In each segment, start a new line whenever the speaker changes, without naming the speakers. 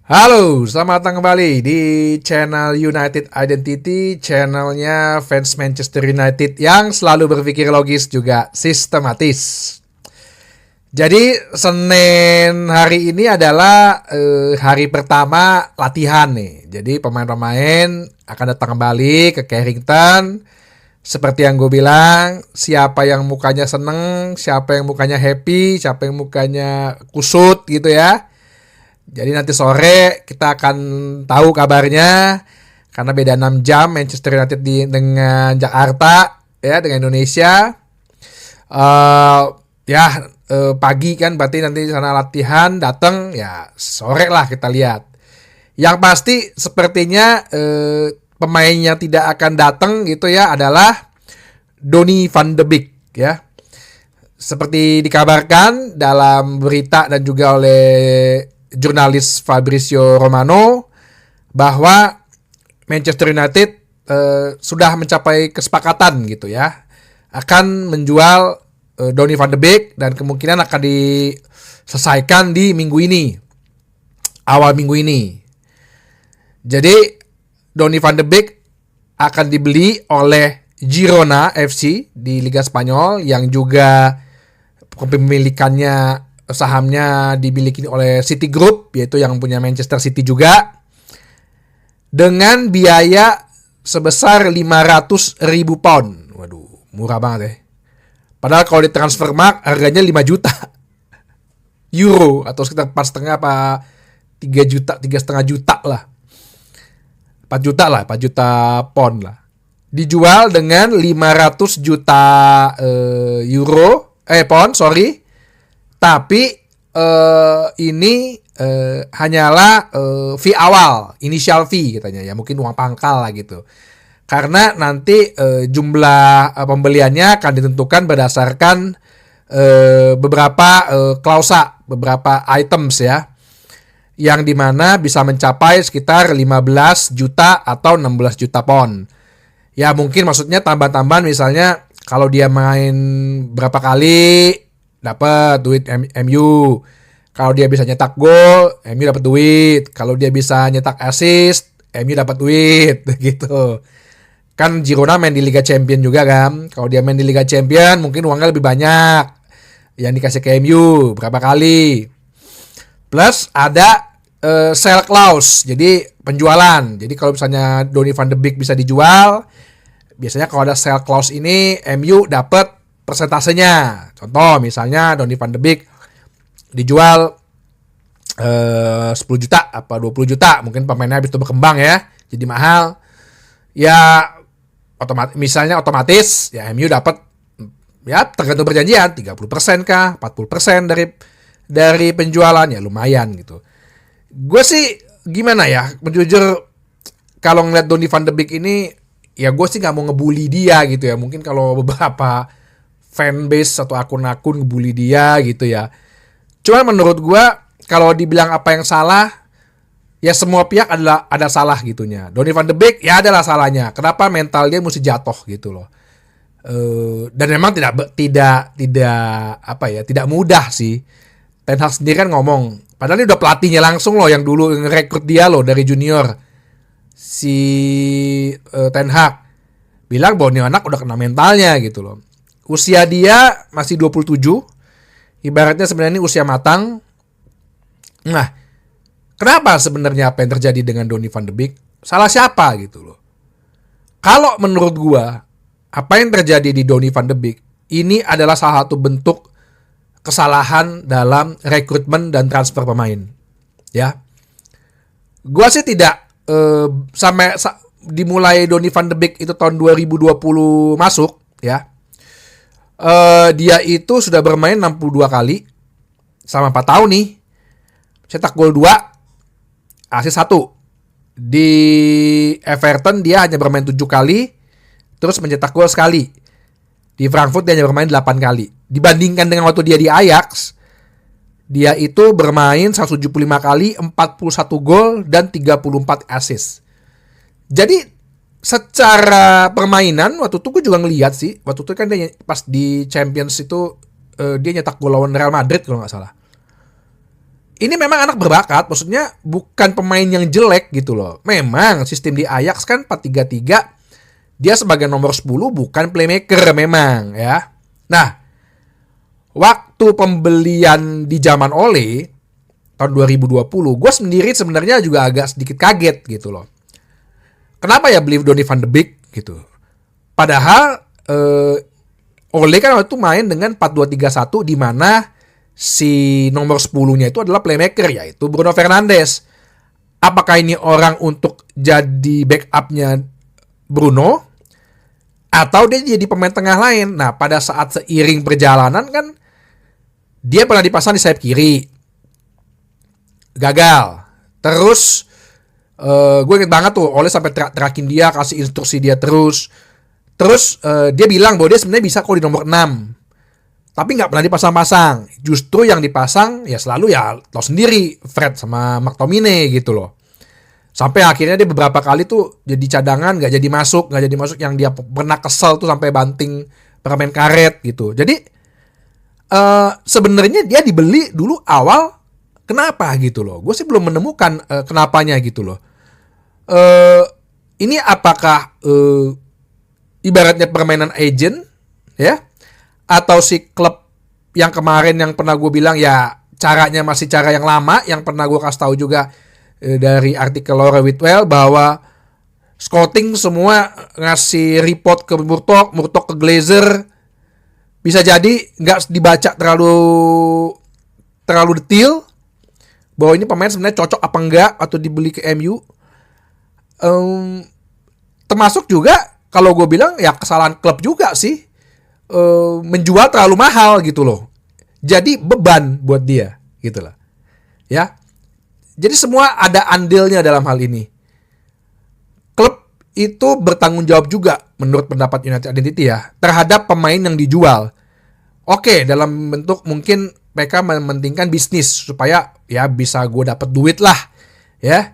Halo, selamat datang kembali di channel United Identity, channelnya fans Manchester United yang selalu berpikir logis juga sistematis. Jadi Senin hari ini adalah hari pertama latihan nih. Jadi pemain-pemain akan datang kembali ke Carrington. Seperti yang gue bilang, siapa yang mukanya seneng, siapa yang mukanya happy, siapa yang mukanya kusut gitu ya. Jadi nanti sore kita akan tahu kabarnya karena beda 6 jam Manchester United dengan Jakarta ya, dengan Indonesia. Pagi kan berarti nanti sana latihan, datang ya sore lah kita lihat. Yang pasti sepertinya pemainnya tidak akan datang gitu ya adalah Donny van de Beek ya. Seperti dikabarkan dalam berita dan juga oleh jurnalis Fabrizio Romano bahwa Manchester United sudah mencapai kesepakatan gitu ya, akan menjual Donny van de Beek dan kemungkinan akan diselesaikan di minggu ini, awal minggu ini. Jadi Donny van de Beek akan dibeli oleh Girona FC di Liga Spanyol yang juga kepemilikannya, sahamnya dimiliki oleh City Group, yaitu yang punya Manchester City juga, dengan biaya sebesar 500.000 pound. Waduh, murah banget ya. Padahal kalau di Transfermarkt harganya 5 juta euro atau sekitar 4,5 apa 3 juta, 3,5 juta lah. 4 juta lah, 4 juta pound lah. Dijual dengan 500 juta pound, sorry. Tapi ini hanyalah fee awal, initial fee katanya ya, mungkin uang pangkal lah gitu. Karena nanti jumlah pembeliannya akan ditentukan berdasarkan beberapa klausa, beberapa items ya, yang dimana bisa mencapai sekitar 15 juta atau 16 juta pound. Ya mungkin maksudnya tambahan-tambahan, misalnya kalau dia main berapa kali dapat duit MU. Kalau dia bisa nyetak gol, MU dapat duit. Kalau dia bisa nyetak assist, MU dapat duit gitu. Kan Girona main di Liga Champion juga kan. Kalau dia main di Liga Champion mungkin uangnya lebih banyak yang dikasih ke MU berapa kali. Plus ada sell clause, jadi penjualan. Jadi kalau misalnya Donny van de Beek bisa dijual, biasanya kalau ada sell clause ini MU dapat persentasenya. Contoh misalnya Donny van de Beek dijual 10 juta apa 20 juta, mungkin pemainnya habis itu berkembang ya, jadi mahal. Ya otomatis ya MU dapat, ya tergantung perjanjian 30% kah, 40% dari penjualannya, lumayan gitu. Gue sih gimana ya, jujur kalau ngeliat Donny van de Beek ini ya gue sih nggak mau ngebully dia gitu ya. Mungkin kalau beberapa fanbase atau akun-akun ngebully dia gitu ya. Cuman menurut gue kalau dibilang apa yang salah, ya semua pihak ada salah gitunya. Donny van de Beek ya adalah salahnya. Kenapa mental dia mesti jatuh gitu loh. Dan memang tidak mudah sih. Ten Hag sendiri kan ngomong, padahal ini udah pelatihnya langsung loh yang dulu ngerekrut dia loh dari junior. Si Ten Hag bilang bahwa ini anak udah kena mentalnya gitu loh. Usia dia masih 27. Ibaratnya sebenarnya ini usia matang. Nah, kenapa sebenarnya apa yang terjadi dengan Donny van de Beek? Salah siapa gitu loh. Kalau menurut gua, apa yang terjadi di Donny van de Beek ini adalah salah satu bentuk kesalahan dalam rekrutmen dan transfer pemain. Ya. Gua sih tidak dimulai Donny van de Beek itu tahun 2020 masuk ya. Dia itu sudah bermain 62 kali selama 4 tahun nih. Cetak gol 2, assist 1. Di Everton dia hanya bermain 7 kali, terus mencetak gol sekali. Di Frankfurt dia hanya bermain 8 kali. Dibandingkan dengan waktu dia di Ajax, dia itu bermain 175 kali, 41 gol dan 34 assist. Jadi secara permainan waktu itu gue juga ngelihat sih, waktu itu kan dia pas di Champions itu dia nyetak gol lawan Real Madrid kalau nggak salah. ini memang anak berbakat, maksudnya bukan pemain yang jelek gitu loh. Memang sistem di Ajax kan 4-3-3, dia sebagai nomor 10 bukan playmaker memang ya. Nah, waktu pembelian di zaman Ole tahun 2020, gue sendiri sebenarnya juga agak sedikit kaget gitu loh. Kenapa ya beli Donny van de Beek gitu? Padahal Ole kan waktu itu main dengan 4-2-3-1 di mana si nomor 10-nya itu adalah playmaker, yaitu Bruno Fernandes. Apakah ini orang untuk jadi backup-nya Bruno atau dia jadi pemain tengah lain? Nah, pada saat seiring perjalanan kan dia pernah dipasang di sayap kiri, gagal. Terus gue inget banget tuh Ole sampai terakin dia, kasih instruksi dia terus dia bilang bahwa dia sebenarnya bisa kok di nomor 6, tapi nggak pernah dipasang-pasang. Justru yang dipasang ya selalu ya lo sendiri, Fred sama McTominay gitu loh. Sampai akhirnya dia beberapa kali tuh jadi cadangan, nggak jadi masuk, yang dia pernah kesel tuh sampai banting permen karet gitu. Jadi sebenarnya dia dibeli dulu awal kenapa gitu loh. Gue sih belum menemukan kenapanya gitu loh. Ini apakah ibaratnya permainan agent ya? Atau si klub yang kemarin yang pernah gue bilang ya caranya masih cara yang lama, yang pernah gue kasih tahu juga dari artikel Laura Whitwell bahwa scouting semua ngasih report ke Murtoc ke Glazer, bisa jadi nggak dibaca terlalu detail bahwa ini pemain sebenarnya cocok apa enggak atau dibeli ke MU. Termasuk juga kalau gue bilang ya kesalahan klub juga sih. Menjual terlalu mahal gitu loh. Jadi beban buat dia gitu lah. Ya. Jadi semua ada andilnya dalam hal ini. Klub itu bertanggung jawab juga menurut pendapat United Identity ya terhadap pemain yang dijual. Oke, dalam bentuk mungkin mereka mementingkan bisnis supaya ya bisa gue dapet duit lah ya.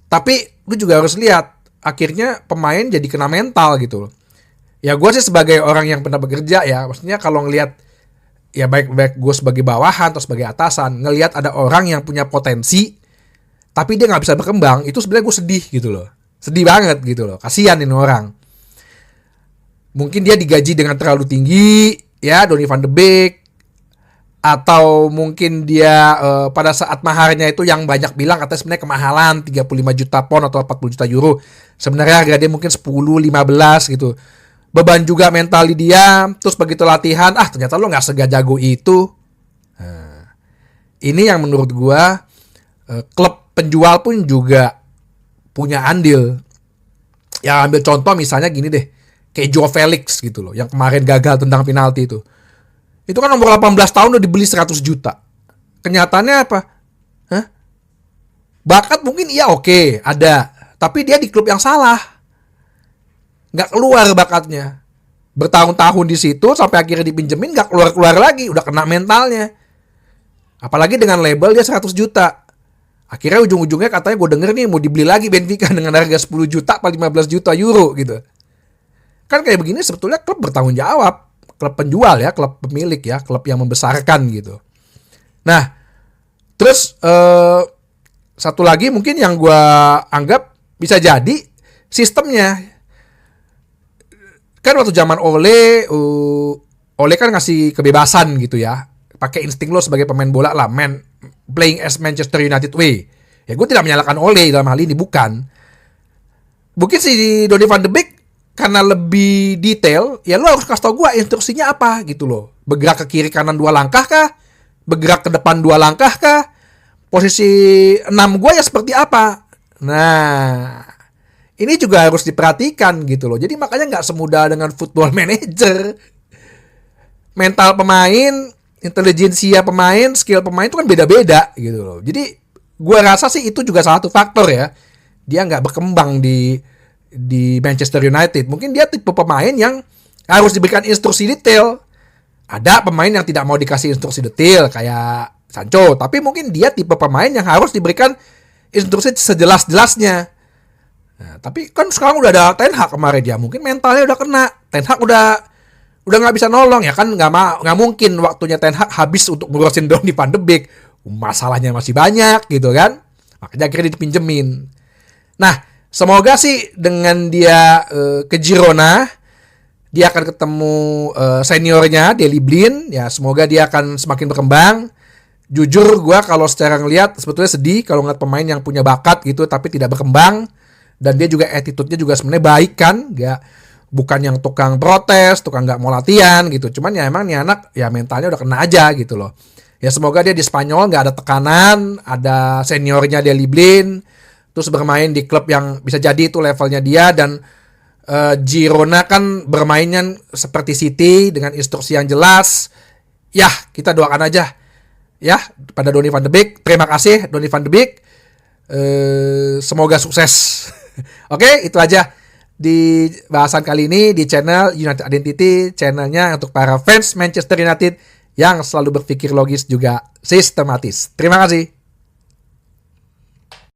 Tapi lu juga harus lihat akhirnya pemain jadi kena mental gitu loh. Ya gue sih sebagai orang yang pernah bekerja ya, maksudnya kalau ngelihat ya baik gue sebagai bawahan atau sebagai atasan, ngelihat ada orang yang punya potensi tapi dia nggak bisa berkembang, itu sebenarnya gue sedih gitu loh, sedih banget gitu loh, kasihan ini orang. Mungkin dia digaji dengan terlalu tinggi ya, Donny van de Beek, atau mungkin dia pada saat maharnya itu yang banyak bilang katanya sebenarnya kemahalan 35 juta pound atau 40 juta euro, sebenarnya harga dia mungkin 10-15 gitu. Beban juga mental di dia. Terus begitu latihan, ternyata lo gak segajago itu. Nah, ini yang menurut gua klub penjual pun juga punya andil. Ya ambil contoh misalnya gini deh, kayak Joe Felix gitu loh, yang kemarin gagal tendang penalti itu. Itu kan nomor 18 tahun udah dibeli 100 juta. Kenyataannya apa? Bakat mungkin iya oke, ada. Tapi dia di klub yang salah. Nggak keluar bakatnya. Bertahun-tahun di situ sampai akhirnya dipinjemin nggak keluar-keluar lagi, udah kena mentalnya. Apalagi dengan label dia 100 juta. Akhirnya ujung-ujungnya katanya gue denger nih mau dibeli lagi Benfica dengan harga 10 juta atau 15 juta euro gitu. Kan kayak begini sebetulnya klub bertanggung jawab. Klub penjual ya, klub pemilik ya, klub yang membesarkan gitu. Nah, terus satu lagi mungkin yang gue anggap bisa jadi sistemnya. Kan waktu zaman Ole kan ngasih kebebasan gitu ya. Pakai insting lo sebagai pemain bola lah, playing as Manchester United way. Ya gue tidak menyalahkan Ole dalam hal ini, bukan. Mungkin si Donny van de Beek karena lebih detail, ya lo harus kasih tau gue instruksinya apa gitu loh. Bergerak ke kiri kanan 2 langkah kah? Bergerak ke depan 2 langkah kah? Posisi 6 gue ya seperti apa? Nah, ini juga harus diperhatikan gitu loh. Jadi makanya nggak semudah dengan football manager. Mental pemain, intelijensia pemain, skill pemain itu kan beda-beda gitu loh. Jadi gue rasa sih itu juga salah satu faktor ya. Dia nggak berkembang di Manchester United. Mungkin dia tipe pemain yang harus diberikan instruksi detail. Ada pemain yang tidak mau dikasih instruksi detail kayak Sancho. Tapi mungkin dia tipe pemain yang harus diberikan instruksi sejelas-jelasnya. Nah, tapi kan sekarang udah ada Ten Hag kemarin ya, mungkin mentalnya udah kena. Ten Hag udah nggak bisa nolong ya kan, nggak mungkin waktunya Ten Hag habis untuk ngurusin Donny van de Beek. masalahnya masih banyak gitu kan. Makanya akhirnya dipinjemin. Nah, semoga sih dengan dia ke Girona, dia akan ketemu seniornya Daley Blind. Ya, semoga dia akan semakin berkembang. Jujur gue kalau secara ngelihat sebetulnya sedih kalau ngeliat pemain yang punya bakat gitu tapi tidak berkembang. Dan dia juga attitude-nya juga sebenarnya baik kan. Bukan yang tukang protes, tukang gak mau latihan gitu. Cuman ya emang nih anak ya mentalnya udah kena aja gitu loh. Ya semoga dia di Spanyol gak ada tekanan, ada seniornya Daley Blind, terus bermain di klub yang bisa jadi itu levelnya dia. Dan Girona kan bermainnya seperti City dengan instruksi yang jelas. Ya kita doakan aja ya pada Donny van de Beek. Terima kasih Donny van de Beek. Semoga sukses. Oke, itu aja di bahasan kali ini di channel United Identity, channelnya untuk para fans Manchester United yang selalu berpikir logis juga sistematis. Terima kasih.